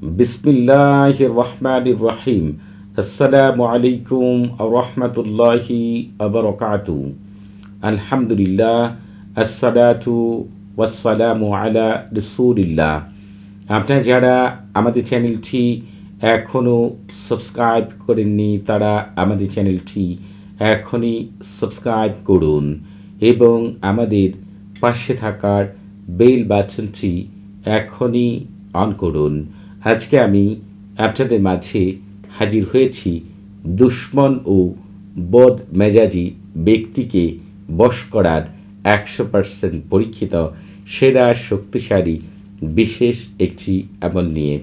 বিসমিল্লাহির রহমানির রহিম। আসসালামু আলাইকুম ওয়া রাহমাতুল্লাহি ওয়া বারাকাতুহু। আলহামদুলিল্লাহ, আসসালাতু ওয়াসসালামু আলা রাসূলিল্লাহ। আপনারা যারা আমাদের চ্যানেলটি এখনও সাবস্ক্রাইব করেননি, তারা আমাদের চ্যানেলটি এখনই সাবস্ক্রাইব করুন এবং আমাদের পাশে থাকার বেল বাটনটি এখনই অন করুন। আজকে আমি আপনাদের মাঝে হাজির হয়েছি দুশ্মন ও বদ মেজাজি ব্যক্তিকে বশ করার 100% পরীক্ষিত সেরা শক্তিশালী বিশেষ একটি আমল নিয়ে।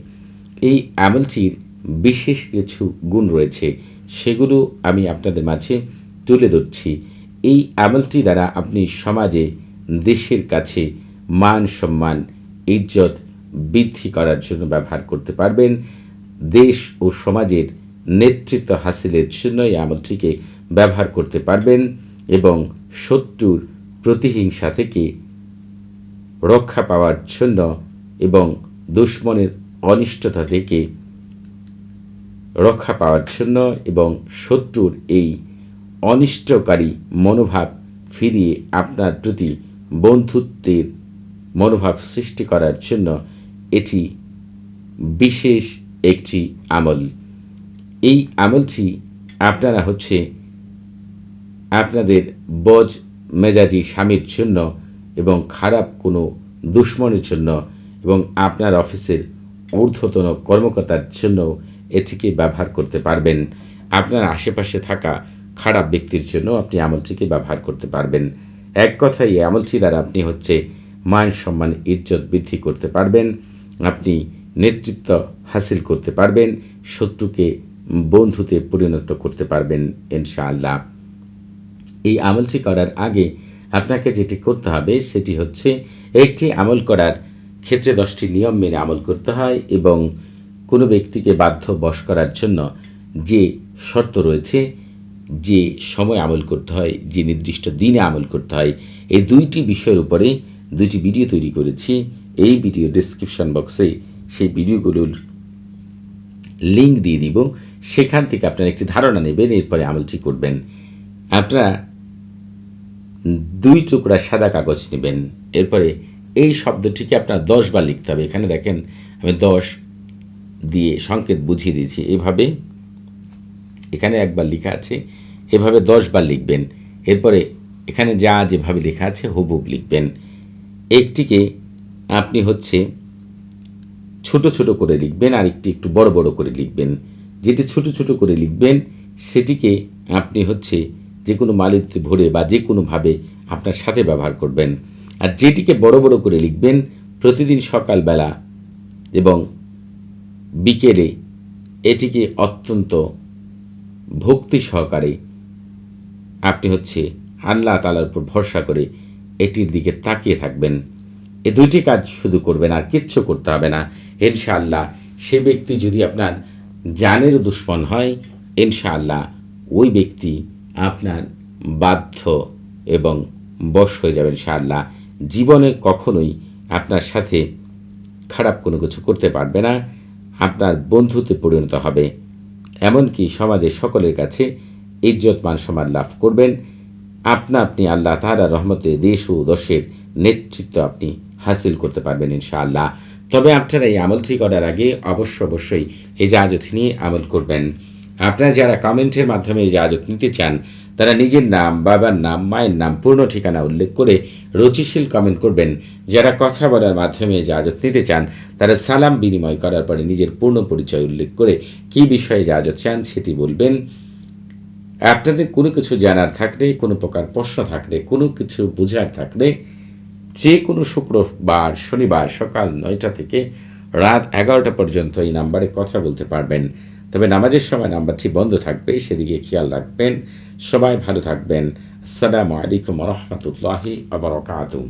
এই আমলটির বিশেষ কিছু গুণ রয়েছে, সেগুলো আমি আপনাদের মাঝে তুলে ধরছি। এই আমলটি দ্বারা আপনি সমাজে, দেশের কাছে মান সম্মান, ইজ্জত বৃদ্ধি করার জন্য ব্যবহার করতে পারবেন। দেশ ও সমাজের নেতৃত্ব হাসিলের জন্য এই আমলটিকে ব্যবহার করতে পারবেন এবং শত্রুর প্রতিহিংসা থেকে রক্ষা পাওয়ার জন্য এবং দুশ্মনের অনিষ্টতা থেকে রক্ষা পাওয়ার জন্য এবং শত্রুর এই অনিষ্টকারী মনোভাব ফিরিয়ে আপনার প্রতি বন্ধুত্বের মনোভাব সৃষ্টি করার জন্য এটি বিশেষ একটি আমল। এই আমলটি আপনারা আপনাদের বজ মেজাজি স্বামীর জন্য এবং খারাপ কোনো দুশ্মনের জন্য এবং আপনার অফিসের ঊর্ধ্বতন কর্মকর্তার জন্য এটিকে ব্যবহার করতে পারবেন। আপনার আশেপাশে থাকা খারাপ ব্যক্তির জন্য আপনি আমলটিকে ব্যবহার করতে পারবেন। এক কথায় এই আমলটি দ্বারা আপনি মান সম্মান ইজ্জত বৃদ্ধি করতে পারবেন, আপনি নেতৃত্ব হাসিল করতে পারবেন, শত্রুকে বন্ধুতে পরিণত করতে পারবেন ইনশাআল্লাহ। এই আমলটি করার আগে আপনাকে যেটি করতে হবে সেটি একটি আমল করার ক্ষেত্রে 10টি নিয়ম মেনে আমল করতে হয় এবং কোনো ব্যক্তিকে বাধ্য বশ করার জন্য যে শর্ত রয়েছে, যে সময় আমল করতে হয়, যে নির্দিষ্ট দিনে আমল করতে হয়, এই দুইটি বিষয়ের উপরে 2টি ভিডিও তৈরি করেছি। এই ভিডিও ডেসক্রিপশন বক্সে সেই ভিডিওগুলোর লিঙ্ক দিয়ে দিব, সেখান থেকে আপনারা একটি ধারণা নেবেন, এরপরে আমলটি করবেন। আপনারা 2 টুকরা সাদা কাগজ নেবেন, এরপরে এই শব্দটিকে আপনার 10 বার লিখতে হবে। এখানে দেখেন আমি 10 দিয়ে সংকেত বুঝিয়ে দিয়েছি। এভাবে এখানে একবার লেখা আছে, এভাবে 10 বার লিখবেন। এরপরে এখানে যেভাবে লেখা আছে হুবহুব লিখবেন। একটিকে আপনি ছোট ছোট করে লিখবেন, আর একটু বড় বড় করে লিখবেন। যেটি ছোট ছোট করে লিখবেন সেটিকে আপনি যে কোনো মালিতে ভরে বা যে কোনোভাবে আপনার সাথে ব্যবহার করবেন। আর যেটিকে বড় বড় করে লিখবেন, প্রতিদিন সকালবেলা এবং বিকেলে এটিকে অত্যন্ত ভক্তি সহকারে আপনি আল্লাহ তাআলার উপর ভরসা করে এটির দিকে তাকিয়ে থাকবেন। এই 2টি কাজ শুধু করবেন, আর কিচ্ছু করতে হবে না ইনশাআল্লাহ। সে ব্যক্তি যদি আপনার জানের দুশ্মন হয়, ইনশাআল্লাহ ওই ব্যক্তি আপনার বাধ্য এবং বশ হয়ে যাবে ইনশাআল্লাহ। জীবনে কখনোই আপনার সাথে খারাপ কোনো কিছু করতে পারবে না, আপনার বন্ধুতে পরিণত হবে, এমনকি সমাজের সকলের কাছে ইজ্জত মান সম্মান লাভ করবেন। আপনি আল্লাহ তাআলার রহমতে দেশ ও দশের নেতৃত্ব আপনি হাসিল করতে পারবেন ইনশাআল্লাহ। তবে আপনারা এই আমলটি করার আগে অবশ্যই ইজাজত নিয়ে আমল করবেন। আপনারা যারা কমেন্টের মাধ্যমে ইজাজত নিতে চান, তারা নিজের নাম, বাবার নাম, মায়ের নাম, পূর্ণ ঠিকানা উল্লেখ করে রুচিশীল কমেন্ট করবেন। যারা কথা বলার মাধ্যমে ইজাজত নিতে চান, তারা সালাম বিনিময় করার পরে নিজের পূর্ণ পরিচয় উল্লেখ করে কী বিষয়ে ইজাজত চান সেটি বলবেন। আপনাদের কোনো কিছু জানার থাকলে, কোনো প্রকার প্রশ্ন থাকলে, কোনো কিছু বোঝার থাকলে, যে কোনো শুক্রবার শনিবার সকাল 9টা থেকে রাত 11টা পর্যন্ত এই নাম্বারে কথা বলতে পারবেন। তবে নামাজের সময় নাম্বারটি বন্ধ থাকবে, সেদিকে খেয়াল রাখবেন। সবাই ভালো থাকবেন। আসসালামু আলাইকুম ওয়া রাহমাতুল্লাহি ওয়া বারাকাতুহু।